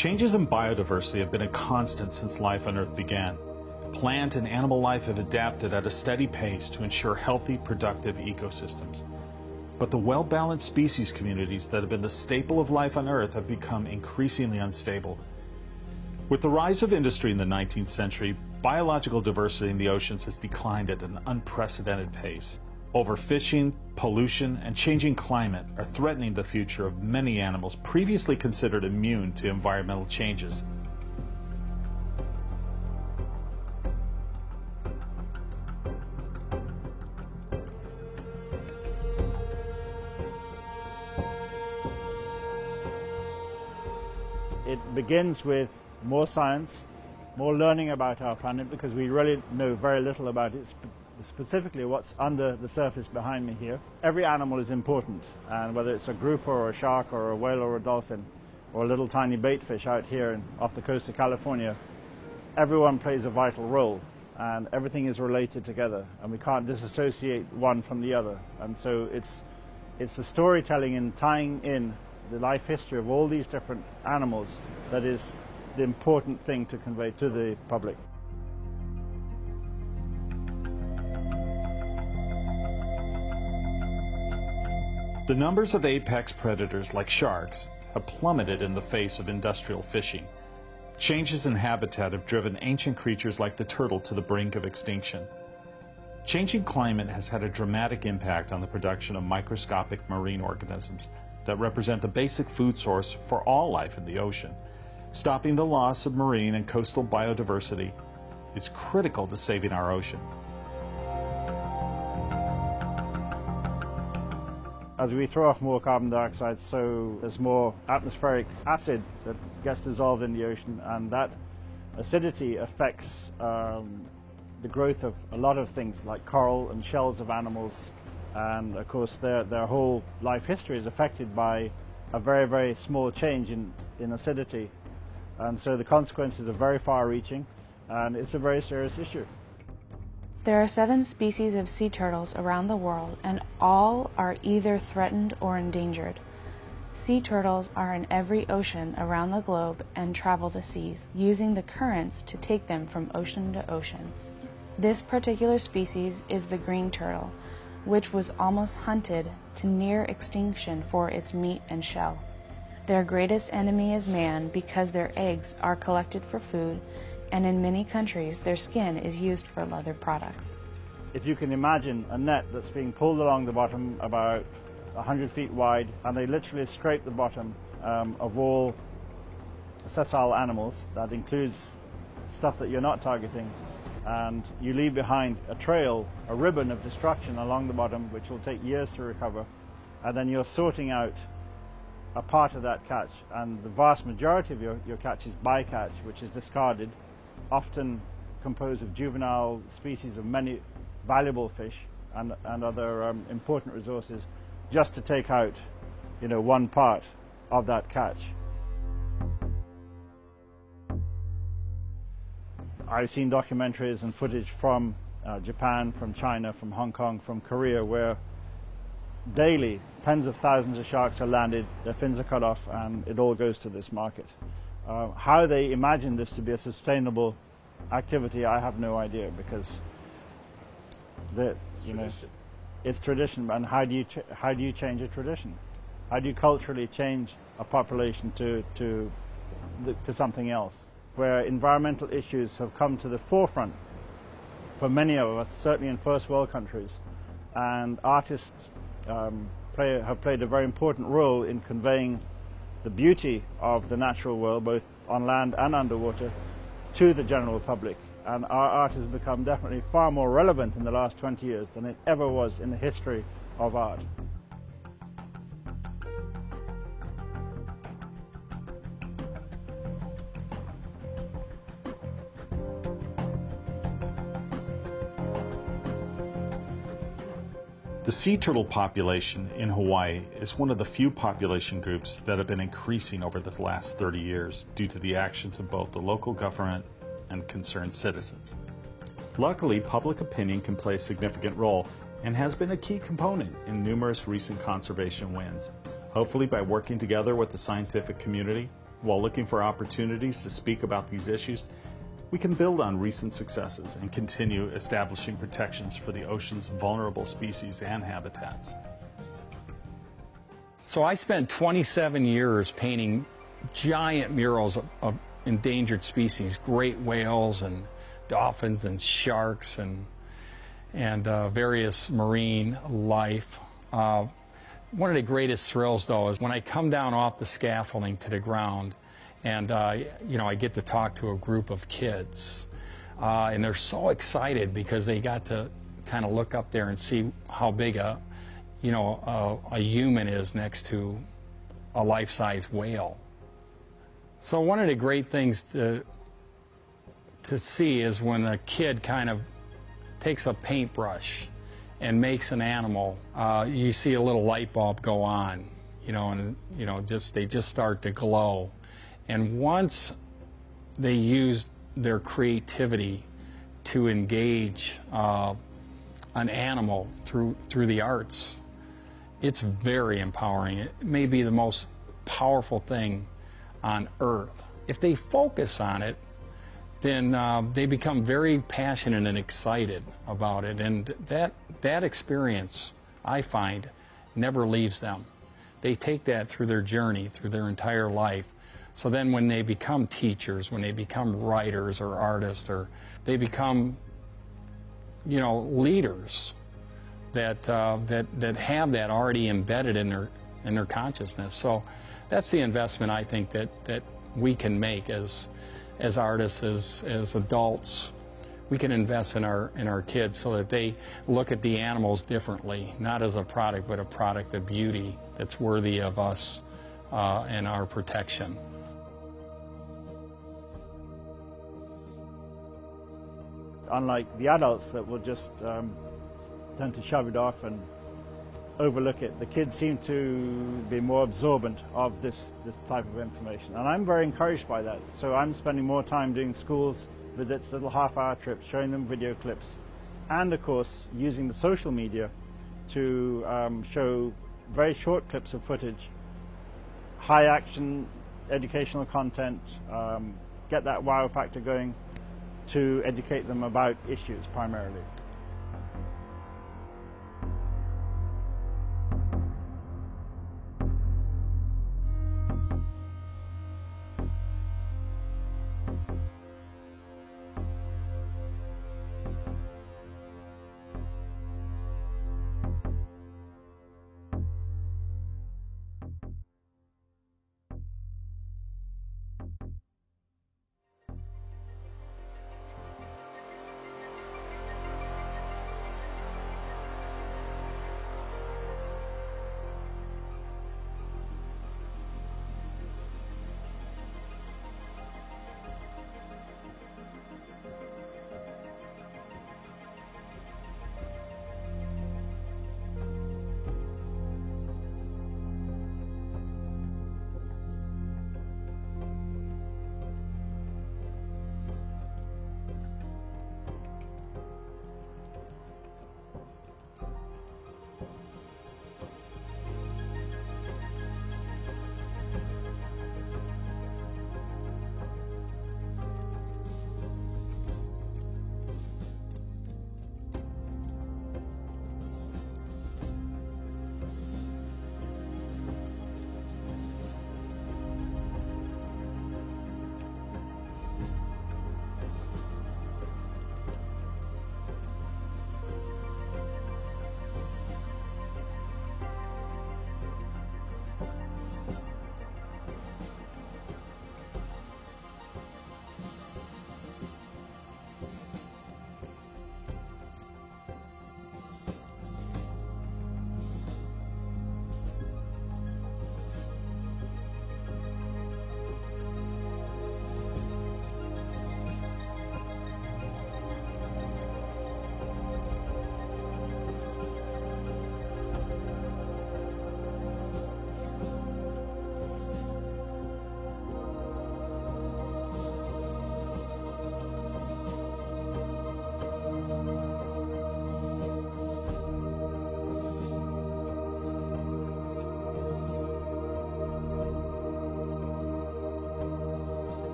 Changes in biodiversity have been a constant since life on Earth began. Plant and animal life have adapted at a steady pace to ensure healthy, productive ecosystems. But the well-balanced species communities that have been the staple of life on Earth have become increasingly unstable. With the rise of industry in the 19th century, biological diversity in the oceans has declined at an unprecedented pace. Overfishing, pollution, and changing climate are threatening the future of many animals previously considered immune to environmental changes. It begins with more science, more learning about our planet, because we really know very little about it, specifically what's under the surface behind me here. Every animal is important, and whether it's a grouper or a shark or a whale or a dolphin or a little tiny bait fish out here off the coast of California, everyone plays a vital role, and everything is related together, and we can't disassociate one from the other. And so it's the storytelling and tying in the life history of all these different animals that is the important thing to convey to the public. The numbers of apex predators like sharks have plummeted in the face of industrial fishing. Changes in habitat have driven ancient creatures like the turtle to the brink of extinction. Changing climate has had a dramatic impact on the production of microscopic marine organisms that represent the basic food source for all life in the ocean. Stopping the loss of marine and coastal biodiversity is critical to saving our ocean. As we throw off more carbon dioxide, so there's more atmospheric acid that gets dissolved in the ocean, and that acidity affects the growth of a lot of things like coral and shells of animals, and of course their whole life history is affected by a very, very small change in acidity, and so the consequences are very far-reaching, and it's a very serious issue. There are 7 species of sea turtles around the world, and all are either threatened or endangered. Sea turtles are in every ocean around the globe and travel the seas, using the currents to take them from ocean to ocean. This particular species is the green turtle, which was almost hunted to near extinction for its meat and shell. Their greatest enemy is man because their eggs are collected for food, and in many countries their skin is used for leather products. If you can imagine a net that's being pulled along the bottom about 100 feet wide, and they literally scrape the bottom of all sessile animals, that includes stuff that you're not targeting, and you leave behind a trail, a ribbon of destruction along the bottom, which will take years to recover, and then you're sorting out a part of that catch, and the vast majority of your catch is bycatch, which is discarded, often composed of juvenile species of many valuable fish and other important resources, just to take out, one part of that catch. I've seen documentaries and footage from Japan, from China, from Hong Kong, from Korea, where daily tens of thousands of sharks are landed, their fins are cut off, and it all goes to this market. How they imagine this to be a sustainable activity, I have no idea, because it's tradition. And how do you change a tradition? How do you culturally change a population to something else? Where environmental issues have come to the forefront for many of us, certainly in first world countries, and artists have played a very important role in conveying the beauty of the natural world, both on land and underwater, to the general public. And our art has become definitely far more relevant in the last 20 years than it ever was in the history of art. The sea turtle population in Hawaii is one of the few population groups that have been increasing over the last 30 years due to the actions of both the local government and concerned citizens. Luckily, public opinion can play a significant role and has been a key component in numerous recent conservation wins. Hopefully, by working together with the scientific community, While looking for opportunities to speak about these issues, we can build on recent successes and continue establishing protections for the ocean's vulnerable species and habitats. So I spent 27 years painting giant murals of endangered species, great whales and dolphins and sharks and various marine life. One of the greatest thrills, though, is when I come down off the scaffolding to the ground and I get to talk to a group of kids, and they're so excited because they got to kind of look up there and see how big a human is next to a life-size whale. So one of the great things to see is when a kid kind of takes a paintbrush and makes an animal. You see a little light bulb go on, and they just start to glow. And once they use their creativity to engage an animal through the arts, it's very empowering. It may be the most powerful thing on earth. If they focus on it, then they become very passionate and excited about it, and that experience, I find, never leaves them. They take that through their journey, through their entire life. So then when they become teachers, when they become writers or artists, or they become leaders that have that already embedded in their consciousness. So that's the investment I think that we can make as artists, as adults. We can invest in our kids so that they look at the animals differently, not as a product, but a product of beauty that's worthy of us and our protection. Unlike the adults that will just tend to shove it off and overlook it, the kids seem to be more absorbent of this type of information, and I'm very encouraged by that. So I'm spending more time doing schools visits, little half-hour trips, showing them video clips, and of course using the social media to show very short clips of footage, high action educational content, get that wow factor going, to educate them about issues primarily.